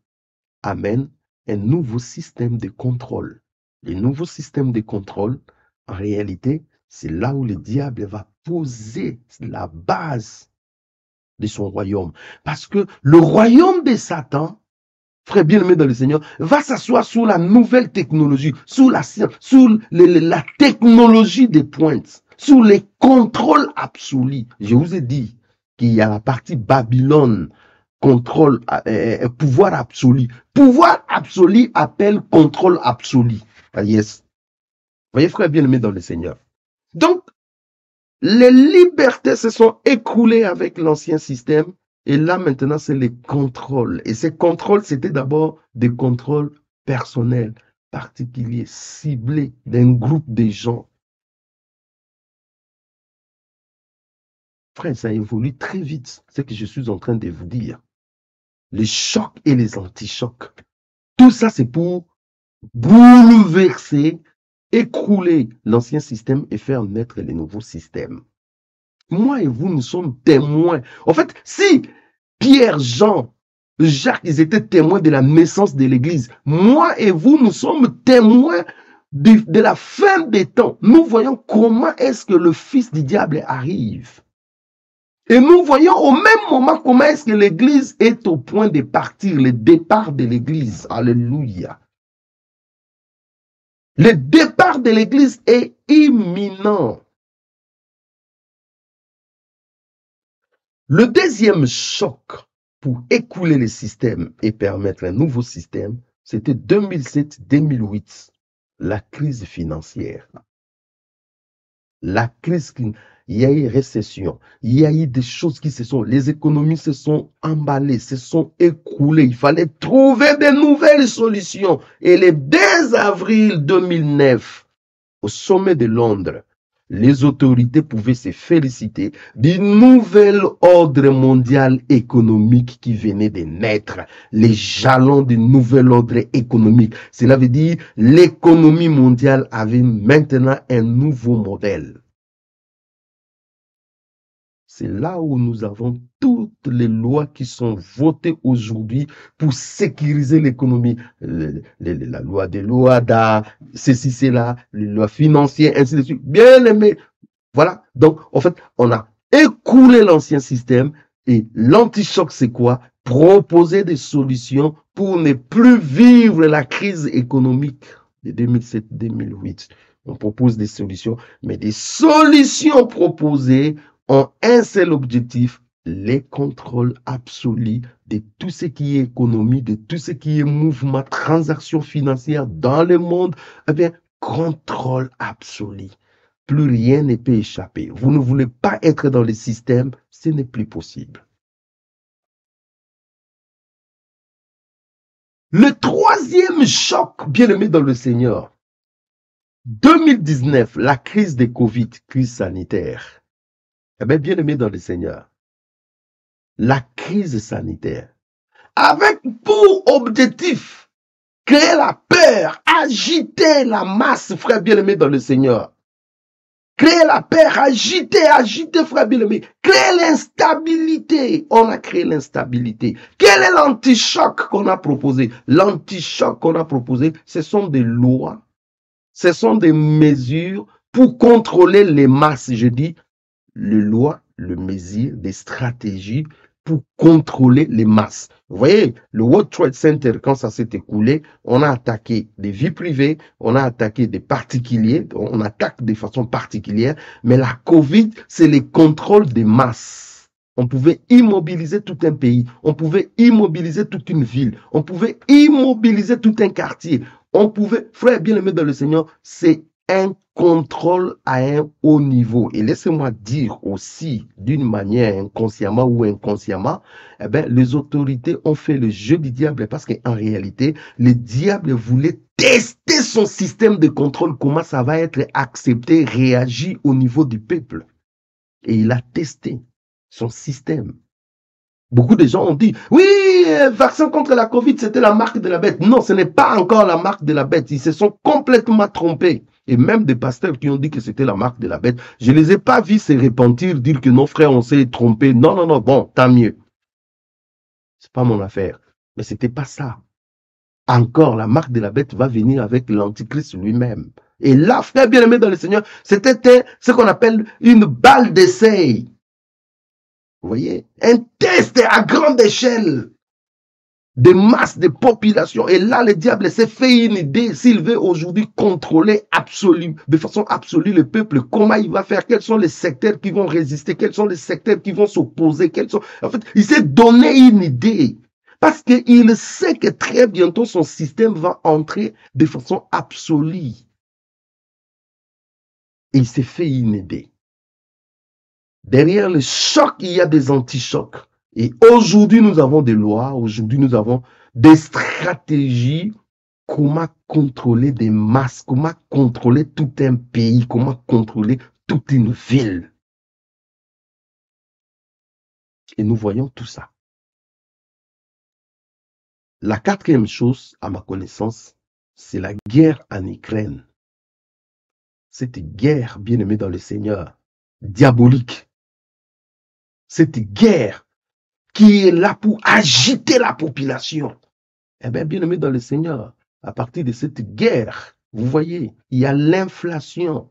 amène un nouveau système de contrôle. Le nouveau système de contrôle, en réalité, c'est là où le diable va poser la base de son royaume. Parce que le royaume de Satan, frère bien-aimé dans le Seigneur, va s'asseoir sous la nouvelle technologie, sous la science, sous la technologie des pointes, sous les contrôles absolus. Je vous ai dit qu'il y a la partie Babylone, contrôle, pouvoir absolu. Pouvoir absolu appelle contrôle absolu. Ah, yes. Voyez, frère bien-aimé dans le Seigneur. Donc, les libertés se sont écroulées avec l'ancien système. Et là, maintenant, c'est les contrôles. Et ces contrôles, c'était d'abord des contrôles personnels, particuliers, ciblés d'un groupe de gens. Frère, ça évolue très vite, ce que je suis en train de vous dire. Les chocs et les anti-chocs. Tout ça, c'est pour bouleverser, écrouler l'ancien système et faire naître les nouveaux systèmes. Moi et vous, nous sommes témoins. En fait, si Pierre, Jean, Jacques, ils étaient témoins de la naissance de l'Église, moi et vous, nous sommes témoins de la fin des temps. Nous voyons comment est-ce que le Fils du diable arrive. Et nous voyons au même moment comment est-ce que l'Église est au point de partir, le départ de l'Église. Alléluia. Le départ de l'Église est imminent. Le deuxième choc pour écouler le système et permettre un nouveau système, c'était 2007-2008, la crise financière. La crise, il y a eu récession, il y a eu des choses qui les économies se sont emballées, se sont écroulées. Il fallait trouver de nouvelles solutions. Et le 2 avril 2009, au sommet de Londres, les autorités pouvaient se féliciter du nouvel ordre mondial économique qui venait de naître, les jalons du nouvel ordre économique. Cela veut dire l'économie mondiale avait maintenant un nouveau modèle. C'est là où nous avons toutes les lois qui sont votées aujourd'hui pour sécuriser l'économie. La loi des lois, ceci, c'est là, les lois financières, ainsi de suite. Bien aimé. Voilà. Donc, en fait, on a écoulé l'ancien système et l'anti-choc, c'est quoi? Proposer des solutions pour ne plus vivre la crise économique de 2007-2008. On propose des solutions, mais des solutions proposées ont un seul objectif, les contrôles absolus de tout ce qui est économie, de tout ce qui est mouvement, transactions financières dans le monde. Eh bien, contrôle absolu. Plus rien ne peut échapper. Vous ne voulez pas être dans le système, ce n'est plus possible. Le troisième choc, bien aimé dans le Seigneur, 2019, la crise de Covid, crise sanitaire. Eh bien, bien aimé dans le Seigneur, la crise sanitaire, avec pour objectif, créer la peur, agiter la masse, frère bien aimé dans le Seigneur. Créer la peur, agiter, frère bien-aimé. Créer l'instabilité. On a créé l'instabilité. Quel est l'anti-choc qu'on a proposé? L'anti-choc qu'on a proposé, ce sont des lois, ce sont des mesures pour contrôler les masses. Je dis, les lois, les mesures, des stratégies pour contrôler les masses. Vous voyez, le World Trade Center, quand ça s'est écoulé, on a attaqué des vies privées, on a attaqué des particuliers, on attaque de façon particulière, mais la COVID, c'est le contrôle des masses. On pouvait immobiliser tout un pays, on pouvait immobiliser toute une ville, on pouvait immobiliser tout un quartier, on pouvait, frère bien-aimé dans le Seigneur, c'est un contrôle à un haut niveau. Et laissez-moi dire aussi, d'une manière inconsciemment ou inconsciemment, eh bien, les autorités ont fait le jeu du diable parce qu'en réalité, le diable voulait tester son système de contrôle, comment ça va être accepté, réagi au niveau du peuple. Et il a testé son système. Beaucoup de gens ont dit, oui, vaccin contre la Covid, c'était la marque de la bête. Non, ce n'est pas encore la marque de la bête. Ils se sont complètement trompés. Et même des pasteurs qui ont dit que c'était la marque de la bête, je ne les ai pas vus se repentir, dire que non, frère, on s'est trompé. Non, non, non, bon, tant mieux. C'est pas mon affaire. Mais c'était pas ça. Encore, la marque de la bête va venir avec l'Antichrist lui-même. Et là, frère bien-aimé dans le Seigneur, c'était ce qu'on appelle une balle d'essai. Vous voyez, un test à grande échelle des masses de population. Et là, le diable s'est fait une idée s'il veut aujourd'hui contrôler de façon absolue le peuple. Comment il va faire? Quels sont les secteurs qui vont résister? Quels sont les secteurs qui vont s'opposer? En fait, il s'est donné une idée. Parce qu'il sait que très bientôt, son système va entrer de façon absolue. Et il s'est fait une idée. Derrière le choc, il y a des anti-chocs. Et aujourd'hui, nous avons des lois, aujourd'hui, nous avons des stratégies, comment contrôler des masses, comment contrôler tout un pays, comment contrôler toute une ville. Et nous voyons tout ça. La quatrième chose, à ma connaissance, c'est la guerre en Ukraine. Cette guerre, bien aimée dans le Seigneur, diabolique. Cette guerre qui est là pour agiter la population. Eh bien, bien aimé dans le Seigneur, à partir de cette guerre, vous voyez, il y a l'inflation,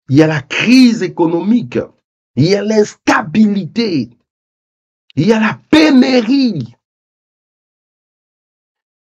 il y a la crise économique, il y a l'instabilité, il y a la pénurie.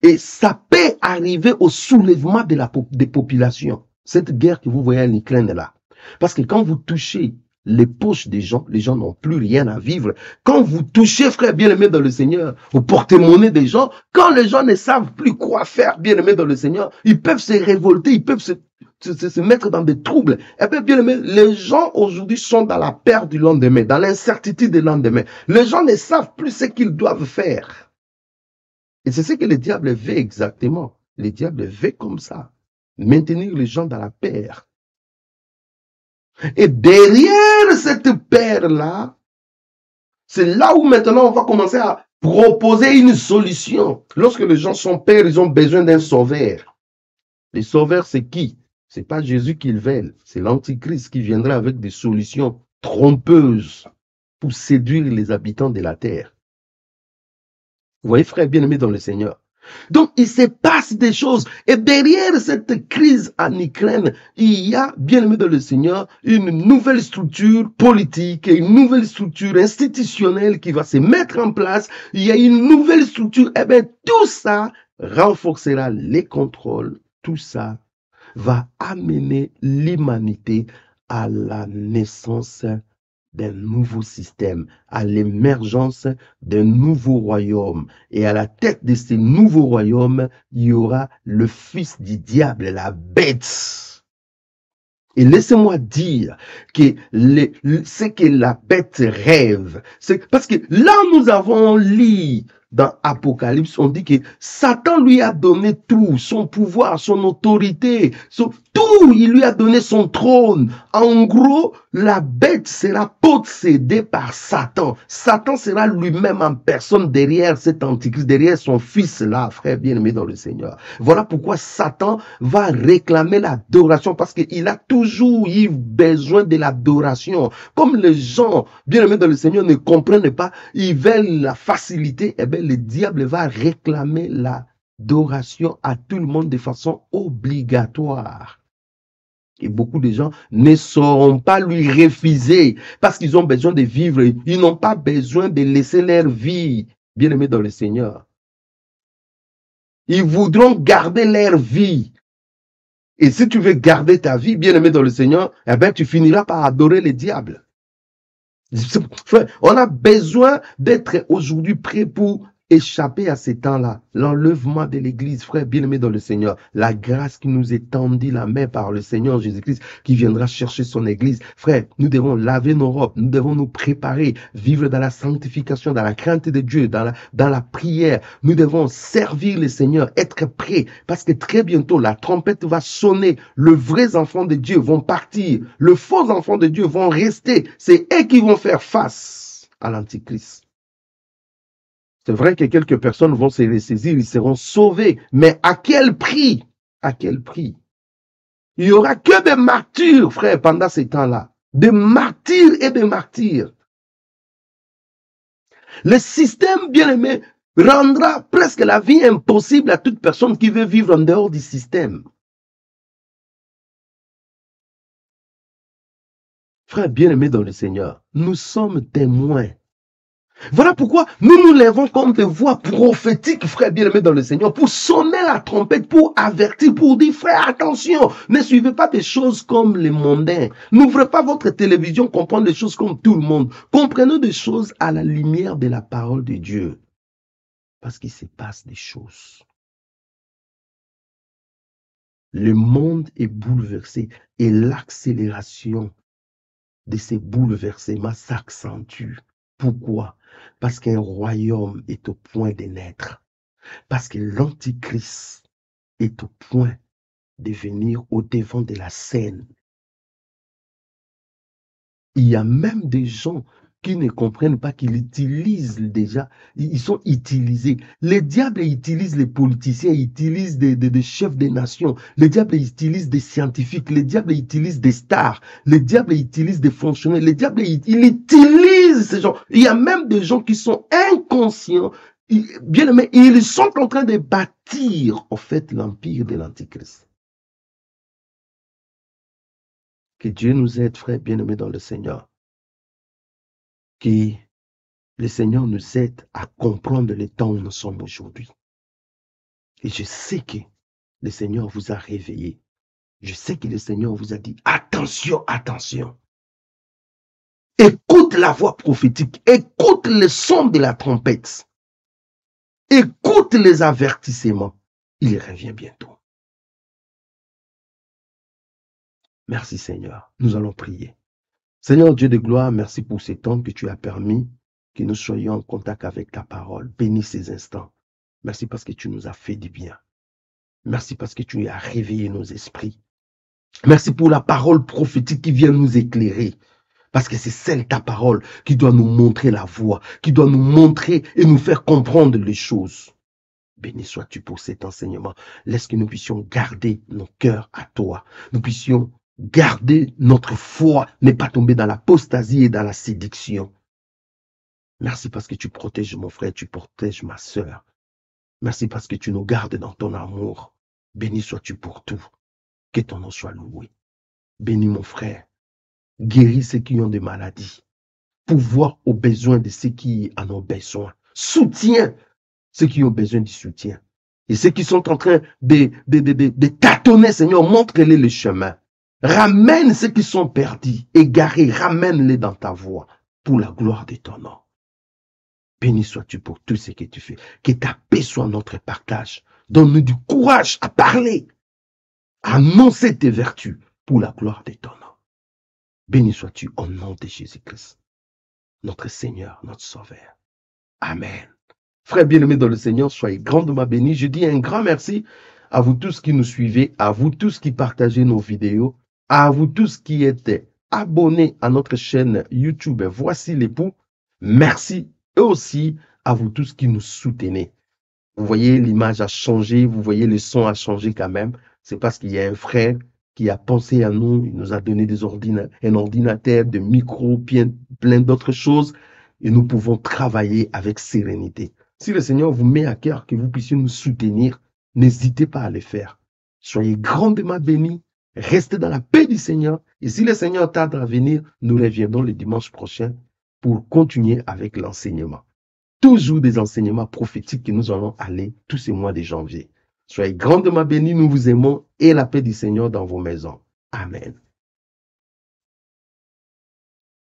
Et ça peut arriver au soulèvement des populations. Cette guerre que vous voyez en Ukraine là. Parce que quand vous touchez les poches des gens n'ont plus rien à vivre. Quand vous touchez, frère bien-aimé dans le Seigneur, au porte-monnaie des gens, quand les gens ne savent plus quoi faire, bien-aimé dans le Seigneur, ils peuvent se révolter, ils peuvent se mettre dans des troubles. Et bien, bien-aimé, les gens aujourd'hui sont dans la peur du lendemain, dans l'incertitude du lendemain. Les gens ne savent plus ce qu'ils doivent faire. Et c'est ce que le diable veut exactement. Le diable veut comme ça. Maintenir les gens dans la peur. Et derrière cette paire-là, c'est là où maintenant on va commencer à proposer une solution. Lorsque les gens sont pères, ils ont besoin d'un sauveur. Le sauveur, c'est qui? C'est pas Jésus qu'ils veulent, c'est l'Antichrist qui viendra avec des solutions trompeuses. pour séduire les habitants de la terre. Vous voyez, frère bien-aimé dans le Seigneur. Donc, il se passe des choses. Et derrière cette crise en Ukraine, il y a, bien aimé dans le Seigneur, une nouvelle structure politique et une nouvelle structure institutionnelle qui va se mettre en place. Il y a une nouvelle structure. Eh bien, tout ça renforcera les contrôles. Tout ça va amener l'humanité à la naissance d'un nouveau système, à l'émergence d'un nouveau royaume. Et à la tête de ce nouveau royaume, il y aura le fils du diable, la bête. Et laissez-moi dire que ce que la bête rêve, c'est parce que là nous avons lu dans Apocalypse, on dit que Satan lui a donné tout, son pouvoir, son autorité, tout, il lui a donné son trône. En gros, la bête sera possédée par Satan. Satan sera lui-même en personne derrière cet antichrist, derrière son fils là, frère bien-aimé dans le Seigneur. Voilà pourquoi Satan va réclamer l'adoration, parce qu'il a toujours eu besoin de l'adoration. Comme les gens bien-aimés dans le Seigneur ne comprennent pas, ils veulent la facilité, eh bien le diable va réclamer l'adoration à tout le monde de façon obligatoire. Et beaucoup de gens ne sauront pas lui refuser parce qu'ils ont besoin de vivre. Ils n'ont pas besoin de laisser leur vie, bien aimés dans le Seigneur. Ils voudront garder leur vie. Et si tu veux garder ta vie, bien aimé dans le Seigneur, eh bien, tu finiras par adorer le diable. On a besoin d'être aujourd'hui prêt pour échapper à ces temps-là, l'enlèvement de l'Église, frère bien-aimé dans le Seigneur, la grâce qui nous est tendue la main par le Seigneur Jésus-Christ qui viendra chercher son Église. Frère, nous devons laver nos robes, nous devons nous préparer, vivre dans la sanctification, dans la crainte de Dieu, dans la prière. Nous devons servir le Seigneur, être prêts, parce que très bientôt, la trompette va sonner, les vrais enfants de Dieu vont partir, les faux enfants de Dieu vont rester. C'est eux qui vont faire face à l'Antichrist. C'est vrai que quelques personnes vont se ressaisir, ils seront sauvés. Mais à quel prix? À quel prix? Il n'y aura que des martyrs, frère, pendant ces temps-là. Des martyrs et des martyrs. Le système, bien aimé, rendra presque la vie impossible à toute personne qui veut vivre en dehors du système. Frère bien-aimé dans le Seigneur, nous sommes témoins. Voilà pourquoi nous nous lèvons comme des voix prophétiques, frère bien-aimé dans le Seigneur, pour sonner la trompette, pour avertir, pour dire, frère, attention, ne suivez pas des choses comme les mondains. N'ouvrez pas votre télévision, comprenez des choses comme tout le monde. Comprenez des choses à la lumière de la parole de Dieu. Parce qu'il se passe des choses. Le monde est bouleversé et l'accélération de ces bouleversements s'accentue. Pourquoi? Parce qu'un royaume est au point de naître. Parce que l'Antichrist est au point de venir au devant de la scène. Il y a même des gens qui ne comprennent pas qu'ils utilisent déjà, ils sont utilisés. Le diable utilise les politiciens, il utilise des chefs des nations. Le diable utilise des scientifiques, le diable utilise des stars, le diable utilise des fonctionnaires, le diable il utilise ces gens. Il y a même des gens qui sont inconscients, bien aimés, ils sont en train de bâtir en fait l'empire de l'Antichrist. Que Dieu nous aide, frères bien-aimés dans le Seigneur. Que le Seigneur nous aide à comprendre le temps où nous sommes aujourd'hui. Et je sais que le Seigneur vous a réveillé. Je sais que le Seigneur vous a dit, attention, attention. Écoute la voix prophétique. Écoute le son de la trompette. Écoute les avertissements. Il revient bientôt. Merci Seigneur. Nous allons prier. Seigneur Dieu de gloire, merci pour ce temps que tu as permis que nous soyons en contact avec ta parole. Bénis ces instants. Merci parce que tu nous as fait du bien. Merci parce que tu as réveillé nos esprits. Merci pour la parole prophétique qui vient nous éclairer. Parce que c'est celle, ta parole, qui doit nous montrer la voie, qui doit nous montrer et nous faire comprendre les choses. Béni sois-tu pour cet enseignement. Laisse que nous puissions garder nos cœurs à toi. Nous puissions garder notre foi, ne pas tomber dans l'apostasie et dans la séduction. Merci parce que tu protèges mon frère, tu protèges ma sœur. Merci parce que tu nous gardes dans ton amour. Béni sois-tu pour tout. Que ton nom soit loué. Bénis mon frère. Guéris ceux qui ont des maladies. Pouvoir aux besoins de ceux qui en ont besoin. Soutiens ceux qui ont besoin du soutien. Et ceux qui sont en train de tâtonner, Seigneur, montre-les le chemin. Ramène ceux qui sont perdus, égarés, ramène-les dans ta voie pour la gloire de ton nom. Béni sois-tu pour tout ce que tu fais. Que ta paix soit notre partage. Donne-nous du courage à parler, à annoncer tes vertus pour la gloire de ton nom. Béni sois-tu au nom de Jésus-Christ, notre Seigneur, notre Sauveur. Amen. Frères bien-aimés dans le Seigneur, soyez grandement bénis. Je dis un grand merci à vous tous qui nous suivez, à vous tous qui partagez nos vidéos, à vous tous qui êtes abonnés à notre chaîne YouTube Voici l'époux. Merci. Et aussi à vous tous qui nous soutenez. Vous voyez, l'image a changé, vous voyez, le son a changé quand même. C'est parce qu'il y a un frère qui a pensé à nous, il nous a donné un ordinateur, des micros, plein d'autres choses, et nous pouvons travailler avec sérénité. Si le Seigneur vous met à cœur que vous puissiez nous soutenir, n'hésitez pas à le faire. Soyez grandement bénis, restez dans la paix du Seigneur, et si le Seigneur tarde à venir, nous reviendrons le dimanche prochain pour continuer avec l'enseignement. Toujours des enseignements prophétiques que nous allons aller tous ces mois de janvier. Soyez grandement bénis, nous vous aimons et la paix du Seigneur dans vos maisons. Amen.